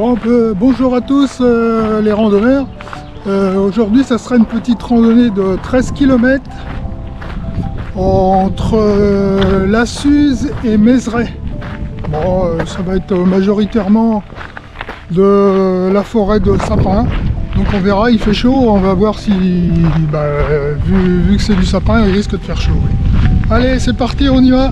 Bon, bonjour à tous les randonneurs. Aujourd'hui ça sera une petite randonnée de 13 km entre La Suze et Mézeray. Bon, ça va être majoritairement de la forêt de sapin. Donc on verra, il fait chaud, on va voir si, vu que c'est du sapin, il risque de faire chaud. Oui. Allez, c'est parti, on y va.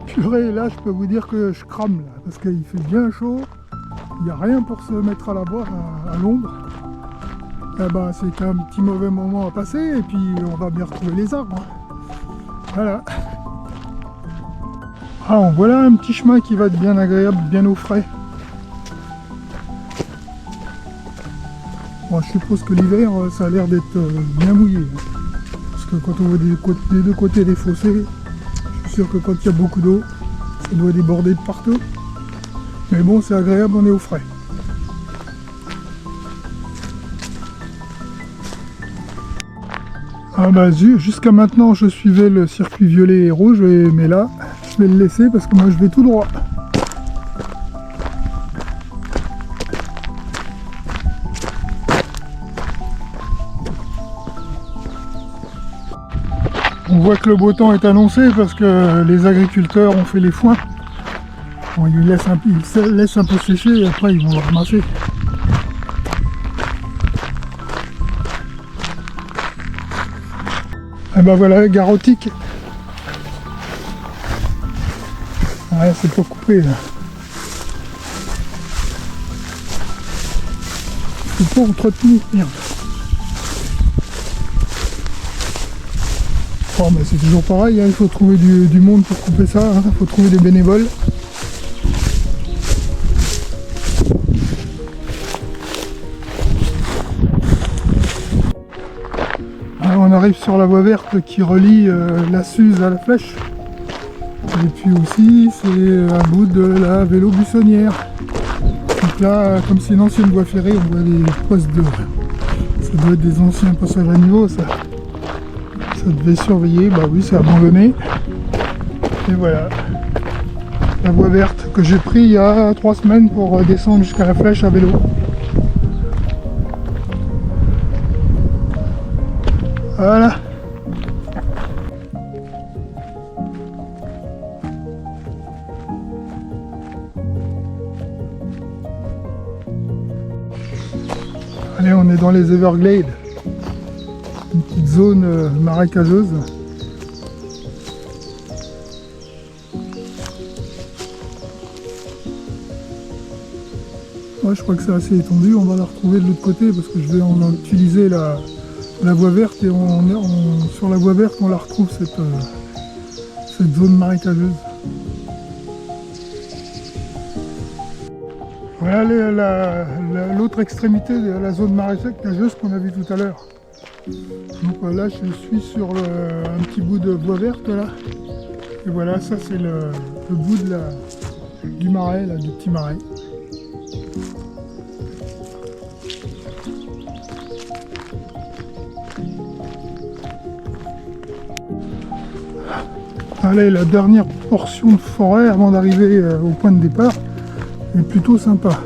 Purée, là je peux vous dire que je crame là, parce qu'il fait bien chaud, il n'y a rien pour se mettre à l'ombre. C'est qu'un petit mauvais moment à passer et puis on va bien retrouver les arbres. Voilà. Ah, voilà un petit chemin qui va être bien agréable, bien au frais. Bon, je suppose que l'hiver ça a l'air d'être bien mouillé. Parce que quand on voit des deux côtés des fossés, je suis sûr que quand il y a beaucoup d'eau, ça doit déborder de partout. Mais bon, c'est agréable, on est au frais. Jusqu'à maintenant, je suivais le circuit violet et rouge, mais là, je vais le laisser parce que moi, je vais tout droit. On voit que le beau temps est annoncé parce que les agriculteurs ont fait les foins. Bon, ils laissent un peu sécher et après ils vont le ramasser. Et ben voilà, Garotique. Ouais, c'est pas coupé là. C'est pas entretenu, merde. Oh, mais c'est toujours pareil, hein, il faut trouver du monde pour couper ça, il faut trouver des bénévoles. Alors, on arrive sur la voie verte qui relie La Suze à la Flèche. Et puis aussi, c'est un bout de la vélo-buissonnière. Donc là, comme c'est une ancienne voie ferrée, on voit des postes de... Ça doit être des anciens passages à niveau, ça. Ça devait surveiller, bah oui, c'est abandonné. Et voilà. La voie verte que j'ai pris il y a 3 semaines pour descendre jusqu'à la Flèche à vélo. Voilà. Allez, on est dans les Everglades. Une petite zone marécageuse. Ouais, je crois que c'est assez étendu, on va la retrouver de l'autre côté parce que je vais en utiliser la voie verte et sur la voie verte on la retrouve cette zone marécageuse. Voilà l'autre extrémité de la zone marécageuse qu'on a vue tout à l'heure. Donc là je suis sur un petit bout de voie verte là. Et voilà, ça c'est le bout du marais, là, du petit marais. Allez, la dernière portion de forêt avant d'arriver au point de départ est plutôt sympa.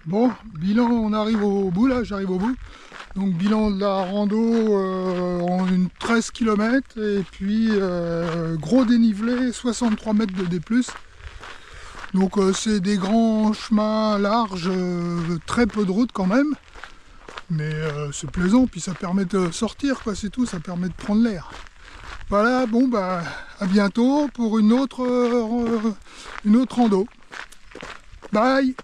Bon, bilan, on arrive au bout là, j'arrive au bout. Donc bilan de la rando en une 13 km et puis gros dénivelé, 63 mètres de D+. Donc c'est des grands chemins larges, très peu de route quand même. Mais c'est plaisant, puis ça permet de sortir, quoi, c'est tout, ça permet de prendre l'air. Voilà, bon bah à bientôt pour une autre rando. Bye!